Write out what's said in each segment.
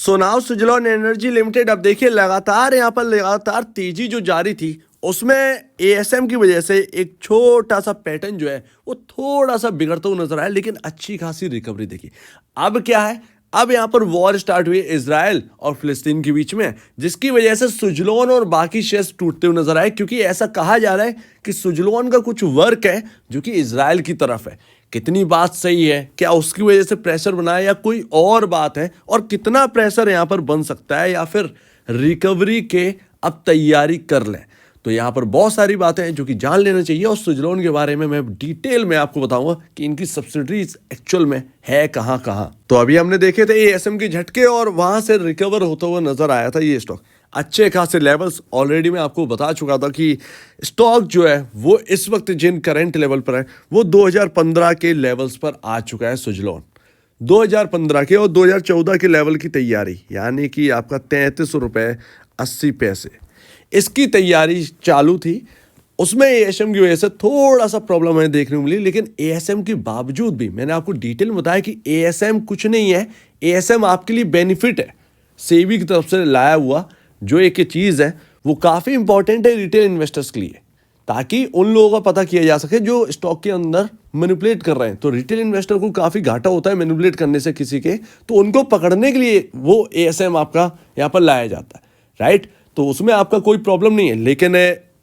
So now Suzlon energy limited, अब देखिए लगातार तेजी जो जारी थी उसमें एएसएम की वजह से एक छोटा सा पैटर्न जो है वो थोड़ा सा बिगड़ता हुआ नजर आया, लेकिन अच्छी खासी रिकवरी देखी। अब क्या है, अब यहाँ पर वॉर स्टार्ट हुई इजराइल और फिलिस्तीन के बीच में, जिसकी वजह से सुजलॉन और बाकी शेयर्स टूटते हुए नजर आए, क्योंकि ऐसा कहा जा रहा है कि सुजलॉन का कुछ वर्क है जो कि इजराइल की तरफ है। कितनी बात सही है, क्या उसकी वजह से प्रेशर बना है या कोई और बात है, और कितना प्रेशर यहाँ पर बन सकता है, या फिर रिकवरी के अब तैयारी कर लें। तो यहाँ पर बहुत सारी बातें हैं जो कि जान लेना चाहिए, और सुजलॉन के बारे में मैं डिटेल में आपको बताऊंगा कि इनकी सब्सिडरीज एक्चुअल में है कहाँ कहाँ। तो अभी हमने देखे थे एएसएम के झटके और वहां से रिकवर होता हुआ नजर आया था ये स्टॉक। अच्छे खासे लेवल्स ऑलरेडी मैं आपको बता चुका था कि स्टॉक जो है वो इस वक्त जिन करंट लेवल पर है वो 2015 के लेवल्स पर आ चुका है। सुजलॉन 2015 के और 2014 के लेवल की तैयारी, यानी कि आपका 33 रुपये 80 पैसे, इसकी तैयारी चालू थी। उसमें एएसएम की वजह से थोड़ा सा प्रॉब्लम है देखने को मिली, लेकिन एएसएम के बावजूद भी मैंने आपको डिटेल में बताया कि एएसएम कुछ नहीं है, एएसएम आपके लिए बेनिफिट है। सेबी की तरफ से लाया हुआ जो एक चीज़ है वो काफ़ी इंपॉर्टेंट है रिटेल इन्वेस्टर्स के लिए, ताकि उन लोगों का पता किया जा सके जो स्टॉक के अंदर मैनिपुलेट कर रहे हैं। तो रिटेल इन्वेस्टर को काफ़ी घाटा होता है मैनिपुलेट करने से किसी के, तो उनको पकड़ने के लिए वो एएसएम आपका यहाँ पर लाया जाता है, राइट। तो उसमें आपका कोई प्रॉब्लम नहीं है, लेकिन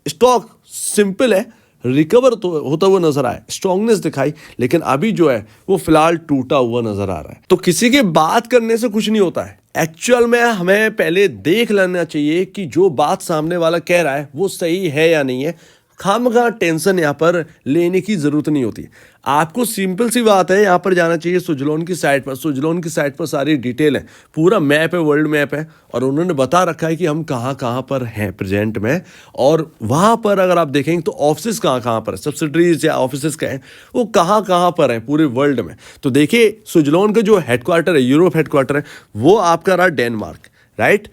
स्टॉक सिंपल है, रिकवर तो होता हुआ नजर आया, स्ट्रांगनेस दिखाई, लेकिन अभी जो है वो फिलहाल टूटा हुआ नजर आ रहा है। तो किसी की बात करने से कुछ नहीं होता है, एक्चुअल में हमें पहले देख लेना चाहिए कि जो बात सामने वाला कह रहा है वो सही है या नहीं है। खामखा टेंशन यहाँ पर लेने की जरूरत नहीं होती। आपको सिंपल सी बात है, यहाँ पर जाना चाहिए सुजलॉन की साइट पर। सुजलॉन की साइट पर सारी डिटेल है, पूरा मैप है, वर्ल्ड मैप है, और उन्होंने बता रखा है कि हम कहाँ कहाँ पर हैं प्रेजेंट में। और वहाँ पर अगर आप देखेंगे तो ऑफिस कहाँ कहाँ पर है, सब्सिडरीज या ऑफिस का है वो कहाँ कहाँ पर है पूरे वर्ल्ड में। तो देखिए सुजलॉन का जो हेडक्वार्टर है, यूरोप हेडक्वार्टर है, वो आपका रहा डेनमार्क, राइट।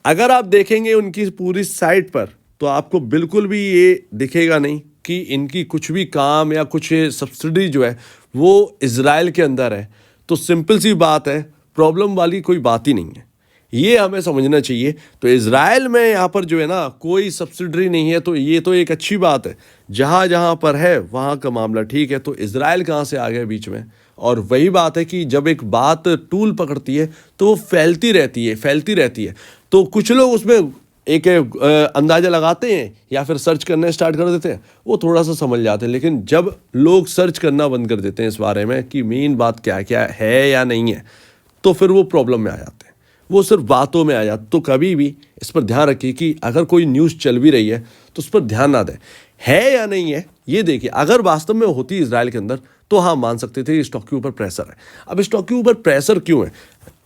अगर आप देखेंगे उनकी पूरी साइट पर तो आपको बिल्कुल भी ये दिखेगा नहीं कि इनकी कुछ भी काम या कुछ सब्सिडी जो है वो इजराइल के अंदर है। तो सिंपल सी बात है, प्रॉब्लम वाली कोई बात ही नहीं है, ये हमें समझना चाहिए। तो इजराइल में यहाँ पर जो है ना कोई सब्सिडरी नहीं है, तो ये तो एक अच्छी बात है। जहाँ जहाँ पर है वहाँ का मामला ठीक है, तो इजराइल कहाँ से आ गया बीच में। और वही बात है कि जब एक बात टूल पकड़ती है तो वो फैलती रहती है। तो कुछ लोग उसमें एक अंदाज़ा लगाते हैं या फिर सर्च करना स्टार्ट कर देते हैं, वो थोड़ा सा समझ जाते हैं। लेकिन जब लोग सर्च करना बंद कर देते हैं इस बारे में कि मेन बात क्या क्या है या नहीं है, तो फिर वो प्रॉब्लम में आ जाते हैं, वो सिर्फ बातों में आ जाते। तो कभी भी इस पर ध्यान रखिए कि अगर कोई न्यूज़ चल भी रही है तो उस पर ध्यान ना दें, है या नहीं है ये देखिए। अगर वास्तव में होती इजराइल के अंदर तो हाँ मान सकते थे स्टॉक के ऊपर प्रेशर है। अब स्टॉक के ऊपर प्रेशर क्यों है,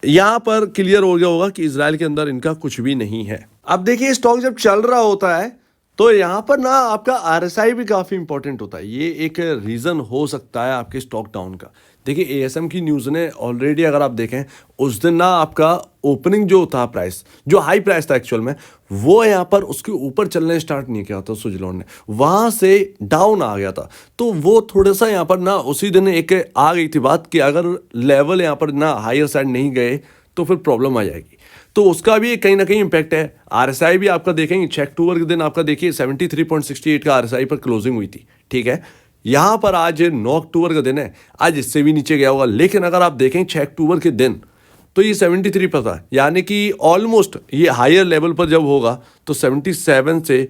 यहाँ पर क्लियर हो गया होगा कि इजराइल के अंदर इनका कुछ भी नहीं है। अब देखिए स्टॉक जब चल रहा होता है तो यहाँ पर ना आपका आरएसआई भी काफ़ी इंपॉर्टेंट होता है, ये एक रीज़न हो सकता है आपके स्टॉक डाउन का। देखिए एएसएम की न्यूज़ ने ऑलरेडी अगर आप देखें उस दिन ना आपका ओपनिंग जो था प्राइस, जो हाई प्राइस था एक्चुअल में, वो यहाँ पर उसके ऊपर चलने स्टार्ट नहीं किया था सुजलॉन ने, वहाँ से डाउन आ गया था। तो वो थोड़ा सा यहाँ पर ना उसी दिन एक आ गई थी बात कि अगर लेवल यहाँ पर ना हायर साइड नहीं गए तो फिर प्रॉब्लम आ जाएगी। तो उसका भी कहीं ना कहीं इंपैक्ट है। आरएसआई भी आपका देखेंगे 6 अक्टूबर के दिन आपका देखिए 73.68 का आरएसआई पर क्लोजिंग हुई थी, ठीक है। यहाँ पर आज 9 अक्टूबर का दिन है, आज इससे भी नीचे गया होगा, लेकिन अगर आप देखें 6 अक्टूबर के दिन तो ये 73 पर था, यानी कि ऑलमोस्ट ये हायर लेवल पर जब होगा तो 77 से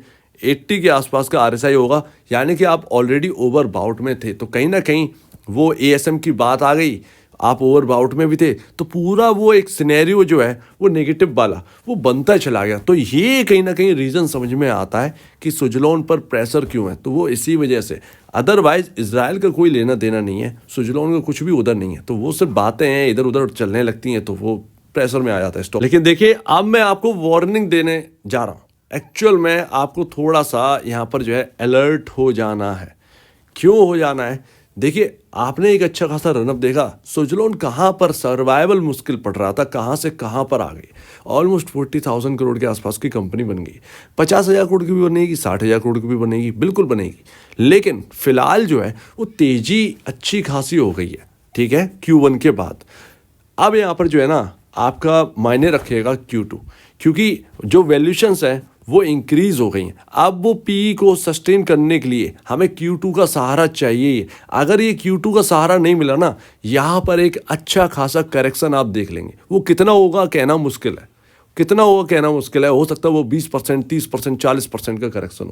80 के आसपास का आरएसआई होगा, यानी कि आप ऑलरेडी ओवर बाउट में थे। तो कहीं ना कहीं वो एएसएम की बात आ गई, आप ओवर बाउट में भी थे, तो पूरा वो एक सिनेरियो जो है वो नेगेटिव वाला वो बनता चला गया। तो ये कहीं ना कहीं रीज़न समझ में आता है कि सुजलॉन पर प्रेशर क्यों है, तो वो इसी वजह से। अदरवाइज इजराइल का कोई लेना देना नहीं है, सुजलॉन का कुछ भी उधर नहीं है, तो वो सिर्फ बातें हैं इधर उधर चलने लगती हैं, तो वो प्रेशर में आ जाता है स्टॉक। लेकिन देखिए अब मैं आपको वार्निंग देने जा रहा हूँ, एक्चुअल में आपको थोड़ा सा यहाँ पर जो है अलर्ट हो जाना है। क्यों हो जाना है, देखिए आपने एक अच्छा खासा रनअप देखा, सुजलॉन कहाँ पर सर्वाइवल मुश्किल पड़ रहा था, कहाँ से कहाँ पर आ गई। ऑलमोस्ट 40,000 करोड़ के आसपास की कंपनी बन गई, 50,000 करोड़ की भी बनेगी, 60,000 करोड़ की भी बनेगी, बिल्कुल बनेगी। लेकिन फिलहाल जो है वो तेजी अच्छी खासी हो गई है, ठीक है, Q1 के बाद। अब यहाँ पर जो है ना आपका मायने रखेगा Q2, क्योंकि जो वैल्यूशंस हैं वो इंक्रीज हो गई हैं। अब वो पी को सस्टेन करने के लिए हमें Q2 का सहारा चाहिए। अगर ये Q2 का सहारा नहीं मिला ना, यहाँ पर एक अच्छा खासा करेक्शन आप देख लेंगे। वो कितना होगा कहना मुश्किल है, कितना होगा कहना मुश्किल है। हो सकता है वो 20%, 30%, 40% का करेक्शन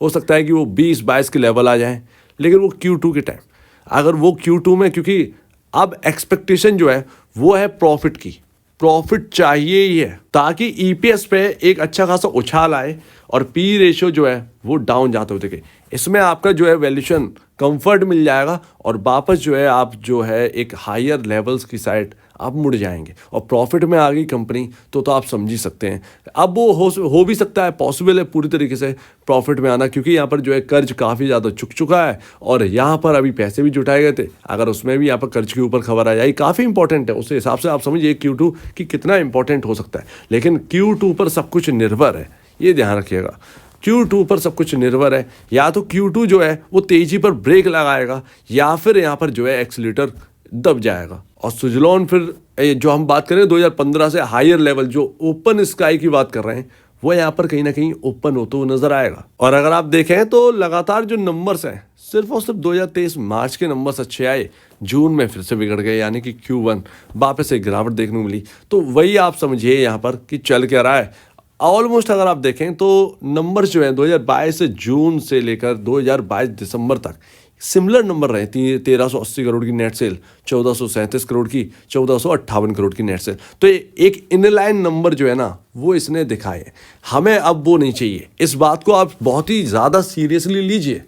हो सकता है कि वो 20-22 के लेवल आ जाए, लेकिन वो Q2 के टाइम, अगर वो Q2 में, क्योंकि अब एक्सपेक्टेशन जो है वो है प्रॉफिट की, प्रॉफिट चाहिए ही है ताकि ईपीएस पे एक अच्छा खासा उछाल आए और पी रेशियो जो है वो डाउन जाते हुए दिखे। इसमें आपका जो है वैल्यूशन कंफर्ट मिल जाएगा और वापस जो है आप जो है एक हायर लेवल्स की साइड आप मुड़ जाएंगे और प्रॉफिट में आ गई कंपनी तो आप समझ ही सकते हैं। अब वो हो भी सकता है, पॉसिबल है पूरी तरीके से प्रॉफिट में आना, क्योंकि यहाँ पर जो है कर्ज काफ़ी ज़्यादा चुक चुका है और यहाँ पर अभी पैसे भी जुटाए गए थे। अगर उसमें भी यहाँ पर कर्ज के ऊपर खबर आ जाए, काफ़ी इंपॉर्टेंट है, उस हिसाब से आप समझिए Q2 कि कितना इंपॉर्टेंट हो सकता है। लेकिन Q2 पर सब कुछ निर्भर है, ये ध्यान रखिएगा। Q2 पर सब कुछ निर्भर है, या तो Q2 जो है वो तेजी पर ब्रेक लगाएगा या फिर यहाँ पर जो है एक्सीलेटर दब जाएगा। और सुजलॉन फिर जो हम बात करें 2015 से हायर लेवल, जो ओपन स्काई की बात कर रहे हैं, वो यहाँ पर कहीं ना कहीं ओपन होते हुए नजर आएगा। और अगर आप देखें तो लगातार जो नंबर्स हैं, सिर्फ और सिर्फ 2023 मार्च के नंबर्स अच्छे आए, जून में फिर से बिगड़ गए, यानी कि Q1 वापस एक गिरावट देखने को मिली। तो वही आप समझिए यहाँ पर कि चल क्या रहा है। ऑलमोस्ट अगर आप देखें तो नंबर्स जो हैं 2022 से जून से लेकर 2022 दिसंबर तक सिमिलर नंबर रहे। 1380 करोड़ की नेट सेल, 1437 करोड़ की, 1458 करोड़ की नेट सेल। तो एक इनलाइन नंबर जो है ना वो इसने दिखाए। हमें अब वो नहीं चाहिए। इस बात को आप बहुत ही ज़्यादा सीरियसली लीजिए,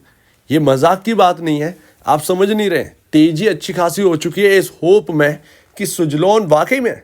ये मजाक की बात नहीं है। आप समझ नहीं रहे, तेजी अच्छी खासी हो चुकी है इस होप में कि सुजलॉन वाकई में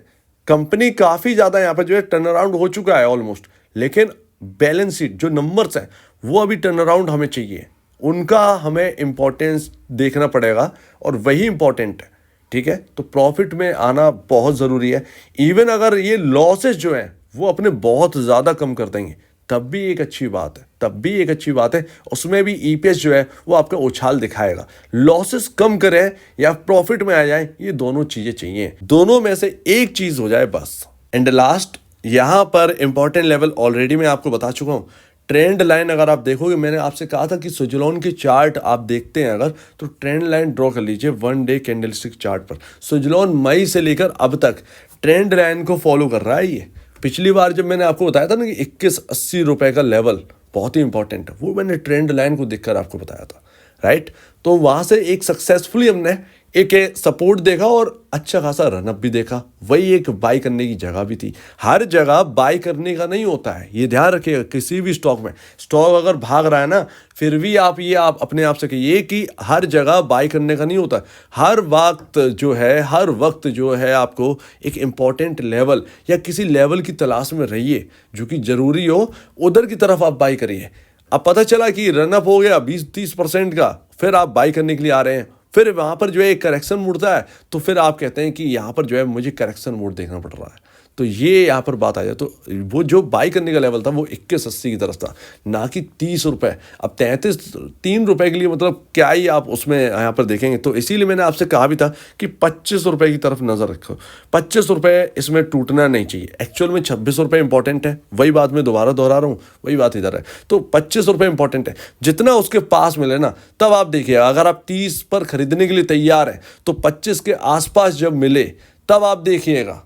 कंपनी काफ़ी ज़्यादा यहाँ पर जो है टर्न अराउंड हो चुका है ऑलमोस्ट, लेकिन बैलेंस शीट जो नंबर्स हैं वो अभी टर्न अराउंड हमें चाहिए, उनका हमें इम्पोर्टेंस देखना पड़ेगा और वही इम्पोर्टेंट है। ठीक है, तो प्रॉफिट में आना बहुत ज़रूरी है। इवन अगर ये लॉसेस जो हैं वो अपने बहुत ज़्यादा कम कर देंगे तब भी एक अच्छी बात है, तब भी एक अच्छी बात है। उसमें भी ईपीएस जो है वो आपका उछाल दिखाएगा। लॉसेस कम करें या प्रॉफिट में आ जाए, ये दोनों चीज़ें चाहिए, दोनों में से एक चीज़ हो जाए बस। एंड लास्ट यहाँ पर इंपॉर्टेंट लेवल ऑलरेडी मैं आपको बता चुका हूँ। ट्रेंड लाइन अगर आप देखोगे, मैंने आपसे कहा था कि सुजलॉन के चार्ट आप देखते हैं अगर, तो ट्रेंड लाइन ड्रॉ कर लीजिए 1 डे कैंडलस्टिक चार्ट पर। सुजलॉन मई से लेकर अब तक ट्रेंड लाइन को फॉलो कर रहा है। ये पिछली बार जब मैंने आपको बताया था ना कि 2180 रुपए का लेवल बहुत ही इंपॉर्टेंट है, वो मैंने ट्रेंड लाइन को देखकर आपको बताया था, राइट। तो वहाँ से एक सक्सेसफुली हमने एक सपोर्ट देखा और अच्छा खासा रनअप भी देखा। वही एक बाई करने की जगह भी थी। हर जगह बाई करने का नहीं होता है, ये ध्यान रखिएगा। किसी भी स्टॉक में, स्टॉक अगर भाग रहा है ना, फिर भी आप अपने आप से कहिए कि हर जगह बाई करने का नहीं होता। हर वक्त जो है आपको एक इम्पॉर्टेंट लेवल या किसी लेवल की तलाश में रहिए जो कि ज़रूरी हो, उधर की तरफ आप बाई करिए। अब पता चला कि रनअप हो गया 20-30% का, फिर आप बाई करने के लिए आ रहे हैं, फिर वहाँ पर जो है एक करेक्शन मुड़ता है, तो फिर आप कहते हैं कि यहाँ पर जो है मुझे करेक्शन मोड देखना पड़ रहा है। तो ये यहाँ पर बात आ जाए, तो वो जो बाई करने का लेवल था वो 2180 की तरफ था, ना कि 30 रुपये। अब 3 रुपये के लिए मतलब क्या ही आप उसमें यहाँ पर देखेंगे। तो इसीलिए मैंने आपसे कहा भी था कि 25 रुपये की तरफ नज़र रखो। 25 रुपये इसमें टूटना नहीं चाहिए। एक्चुअल में 26 रुपये इंपॉर्टेंट है, वही बात मैं दोबारा दोहरा रहा हूँ, वही बात इधर है। तो 25 रुपये इंपॉर्टेंट है, जितना उसके पास मिले ना तब आप देखिए। अगर आप 30 पर खरीदने के लिए तैयार हैं तो 25 के आसपास जब मिले तब आप देखिएगा,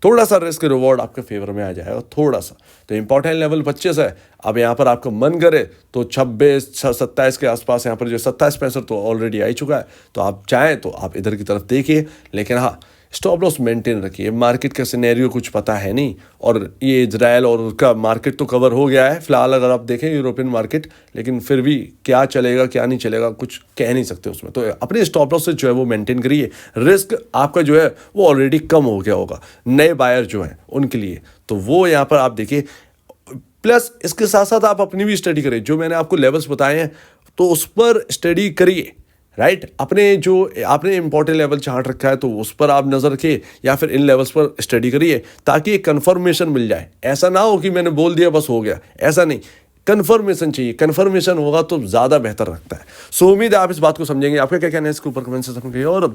थोड़ा सा रिस्क रिवॉर्ड आपके फेवर में आ जाएगा, थोड़ा सा। तो इंपॉर्टेंट लेवल 25 है। अब यहाँ पर आपका मन करे तो 26-27 के आसपास, यहाँ पर जो 27-65 तो ऑलरेडी आ ही चुका है। तो आप चाहें तो आप इधर की तरफ देखिए, लेकिन हाँ स्टॉप लॉस मेंटेन रखिए। मार्केट का सिनेरियो कुछ पता है नहीं, और ये इजराइल और उसका मार्केट तो कवर हो गया है फिलहाल अगर आप देखें यूरोपियन मार्केट, लेकिन फिर भी क्या चलेगा क्या नहीं चलेगा कुछ कह नहीं सकते उसमें। तो अपने स्टॉप लॉस से जो है वो मेंटेन करिए। रिस्क आपका जो है वो ऑलरेडी कम हो गया होगा नए बायर जो हैं उनके लिए, तो वो यहाँ पर आप देखिए। प्लस इसके साथ साथ आप अपनी भी स्टडी करिए, जो मैंने आपको लेवल्स बताए हैं तो उस पर स्टडी करिए, राइट। अपने जो आपने इंपॉर्टेंट लेवल चार्ट रखा है तो उस पर आप नज़र रखिए, या फिर इन लेवल्स पर स्टडी करिए ताकि एक कन्फर्मेशन मिल जाए। ऐसा ना हो कि मैंने बोल दिया बस हो गया, ऐसा नहीं। कन्फर्मेशन चाहिए, कन्फर्मेशन होगा तो ज़्यादा बेहतर रखता है। सो उम्मीद है आप इस बात को समझेंगे। आपका क्या कहना है इसके ऊपर कमेंट सेक्शन में कहिए और अब